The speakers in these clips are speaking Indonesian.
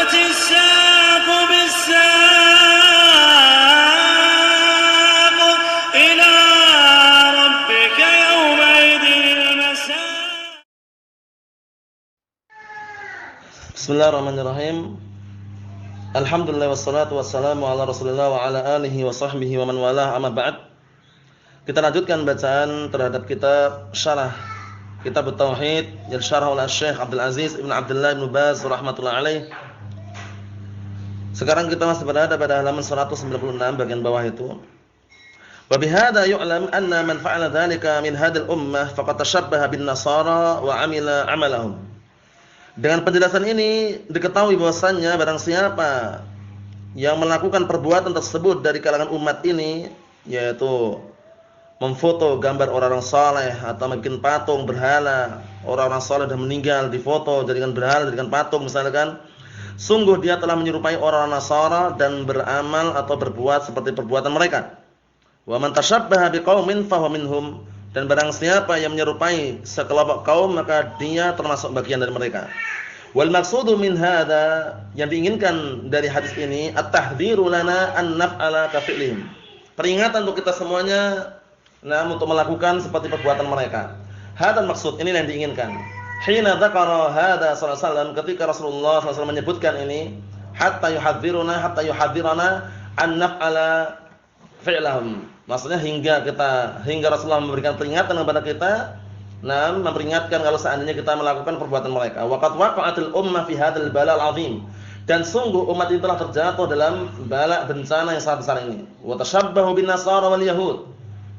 والتفت الساق بالساق إلى ربك يومئذ المساق. Bismillahirrahmanirrahim. Alhamdulillah wassalatu wassalamu ala Rasulillah wa ala alihi wa sahbihi wa man walah, amma ba'd. Kita lanjutkan bacaan terhadap kitab Syarah Kitab Tauhid yang syarah oleh Syekh Abdul Aziz Ibn Abdullah Ibn Baz rahmatullah alaih. Sekarang kita masih berada pada halaman 196 bagian bawah itu. Wa bihadza yu'lam anna man fa'ala dzalika min hadhihi al-ummah faqad tashabbaha bin nasara wa 'amila 'amalahum. Dengan penjelasan ini diketahui bahwasannya barang siapa yang melakukan perbuatan tersebut dari kalangan umat ini, yaitu memfoto gambar orang-orang saleh atau bikin patung berhala, orang-orang saleh sudah meninggal difoto jadikan berhala, jadikan patung misalkan, sungguh dia telah menyerupai orang Nasara dan beramal atau berbuat seperti perbuatan mereka. Wa man tashabbaha biqaumin fahuwa minhum, dan barang siapa yang menyerupai sekelompok kaum maka dia termasuk bagian dari mereka. Wal maqsudu min hadza, yang diinginkan dari hadis ini at-tahdhiru lana an naf'ala ka fi'lihim. Peringatan untuk kita semuanya, untuk melakukan seperti perbuatan mereka. Hadzal maksud, ini yang diinginkan. Hina dzakara hadza sallallahu alaihi wasallam, ketika Rasulullah SAW menyebutkan ini, hatta yuhadzirana an naf'ala fi'lahum. Maksudnya hingga Rasulullah memberikan peringatan kepada kita, memperingatkan kalau seandainya kita melakukan perbuatan mereka. Waqad waqa'atil ummah fi hadzal balal azim, dan sungguh umat itu telah terjatuh dalam bala bencana yang sangat besar ini. Wa tashabbahu bin nasara wal yahud,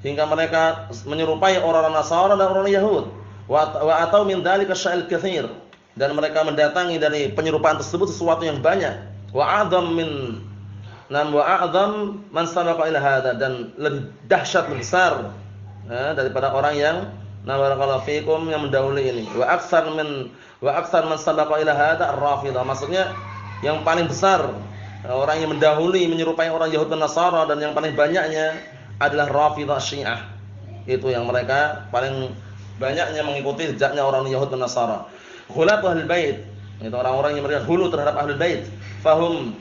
hingga mereka menyerupai orang-orang Nasara dan orang Yahud. Wa atau min dzalika sya'il katsir, dan mereka mendatangi dari penyerupaan tersebut sesuatu yang banyak. Wa a'dzam man sabaqa ila hadza, dan lebih dahsyat, lebih besar daripada orang yang barakallahu fikum yang mendahului ini. Wa aksar man sabaqa ila hadza ar-Rafidah, maksudnya yang paling besar orang yang mendahului menyerupai orang Yahud dan Nasara, dan yang paling banyaknya adalah Rafidah Syiah. Itu yang mereka paling banyaknya mengikuti jejaknya orang Yahud dan Nasara. Khulatu ahlul bait, itu orang-orang yang mereka hulu terhadap ahlul bait. Fahum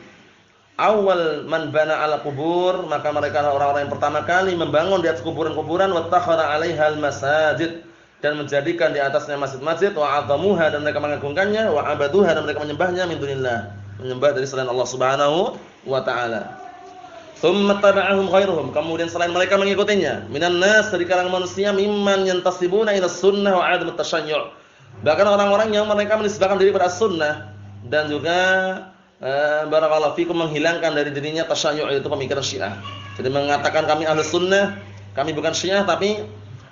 awal man bana ala kubur, maka mereka adalah orang-orang yang pertama kali membangun di atas kuburan-kuburan, wattakhara 'alaihal masajid, dan menjadikan di atasnya masjid-masjid, wa 'azzamuha, dan mereka mengagungkannya, wa 'abaduha, dan mereka menyembahnya min dunillah, menyembah dari selain Allah Subhanahu wa taala. Tsumma taba'ahum ghairuhum, kemudian selain mereka mengikutinya, minan nas, dari kalangan manusia, mimman yantasibuna ila sunnah wa 'adam at-tashayyu', bahkan orang-orang yang mereka menisbahkan diri pada sunnah dan juga barakallahu fikum menghilangkan dari dirinya tasyayyu', itu pemikiran Syiah. Jadi mengatakan kami ahli sunnah, kami bukan Syiah, tapi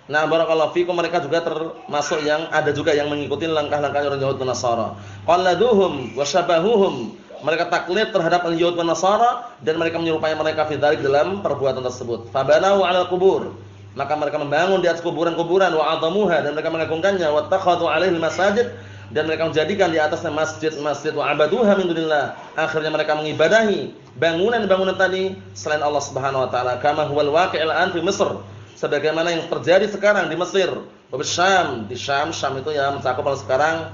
barakallahu fikum mereka juga termasuk yang ada juga yang mengikuti langkah-langkah orang Yahud dan Nasara. Qalladuhum wa syabahuhum, mereka taklid terhadap Yahud dan Nasara dan mereka menyerupai mereka fi dzalik, dalam perbuatan tersebut. Fabanau 'alal qubur, maka mereka membangun di atas kuburan-kuburan, wa 'azzamuha, dan mereka mengagungkannya, wa takhadhu 'alaihil masajid, dan mereka menjadikan di atasnya masjid-masjid, wa 'abaduha min dunillah, akhirnya mereka mengibadahi bangunan-bangunan tadi selain Allah Subhanahu wa taala. Kama huwal waqi'ul an fi Misr, sebagaimana yang terjadi sekarang di Mesir, wa Syam, di Syam itu ya mencakup kalau sekarang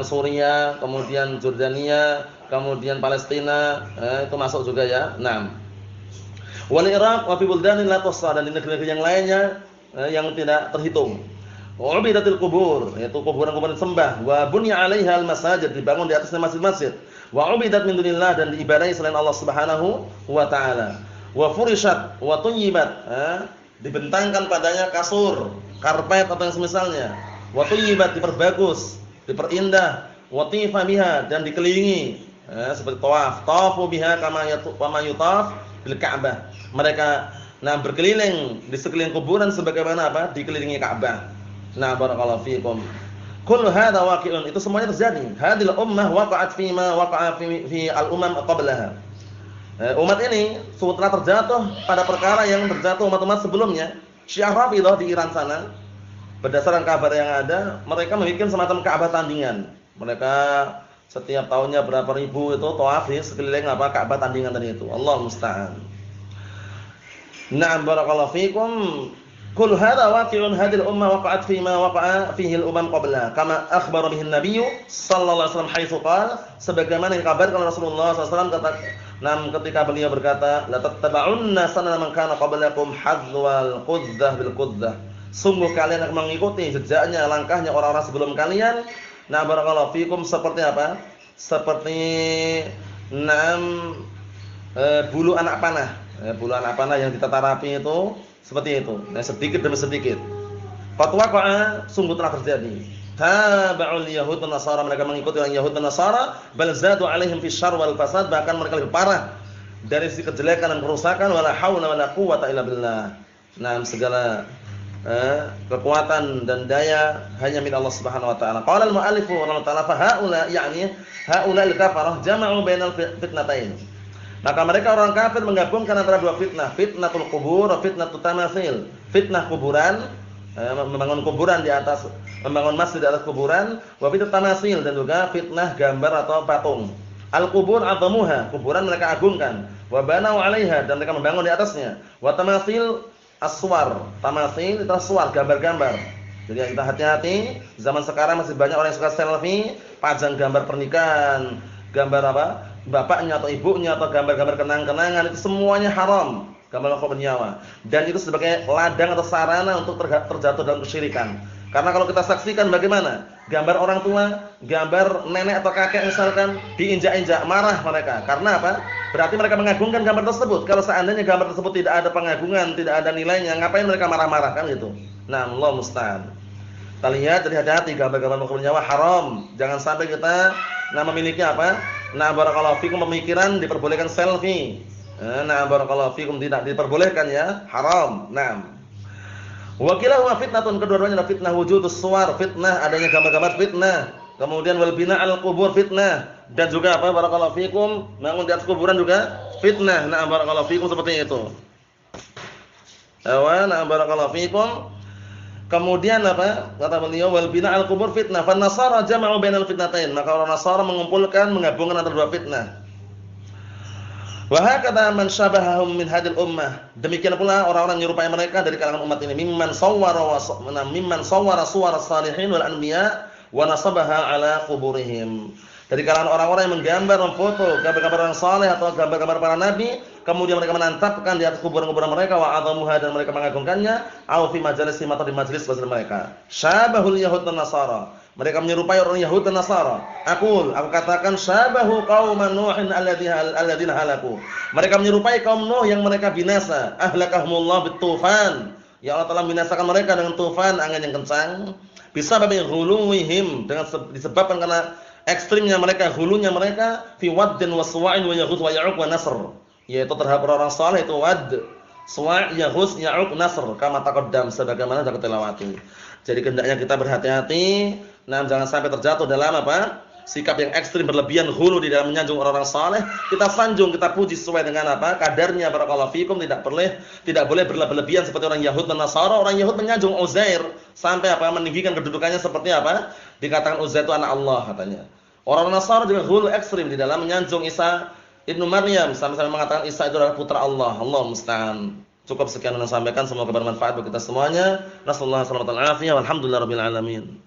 Suriah, kemudian Jordania, kemudian Palestina, itu masuk juga ya. Wal Iraq wa fi buldanin la tuhsa, dan di negeri-negeri yang lainnya yang tidak terhitung. Wa ubidatil qubur, yaitu kuburan-kuburan sembah, wa bunya 'alaihal masajid, dibangun di atasnya masjid-masjid, wa ubidat min dunillah, dan diibadahi selain Allah Subhanahu wa taala. Wa furishat wa tuyyibat, dibentangkan padanya kasur, karpet atau yang semisalnya. Wa tuyyibat, diperbagus, diperindah. Wa tifa biha, dan dikelilingi seperti tawaf, tawafu biha kama yutaf bil Ka'bah. Mereka berkeliling di sekeliling kuburan sebagaimana dikelilingi Ka'bah. Barakallahu fiikum. Kullu hadza waqi'un, itu semuanya terjadi. Hadhil ummah waqa'at fi ma waqa'a fi al-umam qablaha. Umat ini telah terjatuh pada perkara yang terjatuh umat-umat sebelumnya. Syiah Rafidah di Iran sana, berdasarkan kabar yang ada, mereka membuat semacam Ka'bah tandingan. Mereka setiap tahunnya berapa ribu itu tawaf di sekeliling Ka'bah tandingan tadi itu. Allah musta'an. Barakallahu fiikum. Qul hadza waqi'un hadhihi al-ummah waqa'at fi ma waqa'a fihi al-umam qabla kama akhbara bihi an-nabiy sallallahu alaihi wasallam haitsu qala sebagaimana dikabarkan oleh Rasulullah sallallahu alaihi wasallam ketika beliau berkata la tattaba'unna sanana man kana qablakum hadzwal qudzah bil qudzah sungguh kalian akan mengikuti jejaknya langkahnya orang-orang sebelum kalian nah barakallahu fikum seperti apa seperti bulu anak panah bulu anak panah yang ditata rapi itu seperti itu. Nah, sedikit demi sedikit. Qad waqa'a sungguh telah terjadi. Taba'ul yahud dan nasara mereka mengikuti orang Yahud dan Nasara bal zadu 'alaihim fi syarr wal fasad bahkan mereka lebih parah dari sisi kejelekan dan kerusakan wala haula wala quwwata illa billah. Nah, segala kekuatan dan daya hanya milik Allah Subhanahu wa taala. Qala al-mu'allif rahimahullah ta'ala fa haula yani haula al-kafarah jama'u bainal fitnatain. Maka mereka orang kafir menggabungkan antara dua fitnah, fitnatul qubur, fitnatut tamatsil. Fitnah kuburan, membangun kuburan di atas, membangun masjid di atas kuburan, wa fitnatut tamatsil dan juga fitnah gambar atau patung. Al-qubur 'azzamuha, kuburan mereka agungkan, wa banau 'alaiha dan mereka membangun di atasnya. Wa tamatsil as-suwar, tamatsil itu suwar, gambar-gambar. Jadi kita hati-hati, zaman sekarang masih banyak orang yang suka selfie, pajang gambar pernikahan, gambar apa? Bapaknya atau ibunya atau gambar-gambar kenang-kenangan itu semuanya haram, gambar korban nyawa. Dan itu sebagai ladang atau sarana untuk terjatuh dalam kesyirikan. Karena kalau kita saksikan bagaimana gambar orang tua, gambar nenek atau kakek misalkan diinjak-injak, marah mereka. Karena apa? Berarti mereka mengagungkan gambar tersebut. Kalau seandainya gambar tersebut tidak ada pengagungan, tidak ada nilainya, ngapain mereka marah-marah kan gitu. Nah, Allah musta'an. Kita lihat, jadi hati-hati gambar-gambar korban nyawa haram. Jangan sampai kita memiliki apa? Nah barakallahu fikum pemikiran diperbolehkan selfie. Nah barakallahu fikum tidak diperbolehkan ya, haram. Naam. Wa kilahuma fitnatun kedua-duanya adalah fitnah wujudus suwar, fitnah adanya gambar-gambar fitnah. Kemudian wal bina'al qubur fitnah dan juga apa barakallahu fikum bangun di atas kuburan juga fitnah. Nah barakallahu fikum seperti itu. Nah barakallahu fikum. Kemudian apa? Kata beliau wal bina'al qubur fitnah. Fan nasara jama'u bainal fitnatain. Maka orang Nasara mengumpulkan menggabungkan antara dua fitnah. Wa hakadha man syabahahum min hadil ummah. Demikian pula orang-orang menyerupai mereka dari kalangan umat ini mimman sawwara suwar salihin wal anbiya wa nasabaha ala quburihim. Dari kalangan orang-orang yang menggambar, memfoto gambar-gambar orang saleh atau gambar-gambar para nabi, kemudian mereka menantapkan di atas kuburan-kuburan mereka wa adzamuha dan mereka mengagungkannya, au fi majalisim atau di majelis mereka. Syabahul yahud dan nasara. Mereka menyerupai orang Yahud dan Nasara. Aku katakan syabahu qauman nuhin alladzina halaku. Mereka menyerupai kaum Nuh yang mereka binasa. Ahlakahumullah bitufan. Ya Allah telah binasakan mereka dengan tufan, angin yang kencang. Bisa babi ghuluwihim dengan disebabkan karena ekstrimnya mereka, hulunya mereka fi waddin wa suwa'in wa yaghus wa ya'uq wa nasr. Yaitu terhadap orang saleh itu wad, suwa', yaghus, ya'uq, nasr kama taqaddam sebagaimana sudah kita lewati. Jadi hendaknya kita berhati-hati, jangan sampai terjatuh dalam apa? Sikap yang ekstrim berlebihan hulu di dalam menyanjung orang-orang saleh. Kita sanjung, kita puji sesuai dengan apa? Kadarnya barakallahu fikum, tidak boleh berlebihan seperti orang Yahud dan Nasara. Orang Yahud menyanjung Uzair sampai apa? Meninggikan kedudukannya seperti apa? Dikatakan Uzair itu anak Allah katanya. Orang Nasara juga hulu ekstrim di dalam menyanjung Isa Ibnu Maryam sampai-sampai mengatakan Isa itu adalah putra Allah. Allah musta'an. Cukup sekian yang saya sampaikan, semoga bermanfaat bagi kita semuanya. Nasallahu alaihi wasallam. Alhamdulillahirabbil alamin.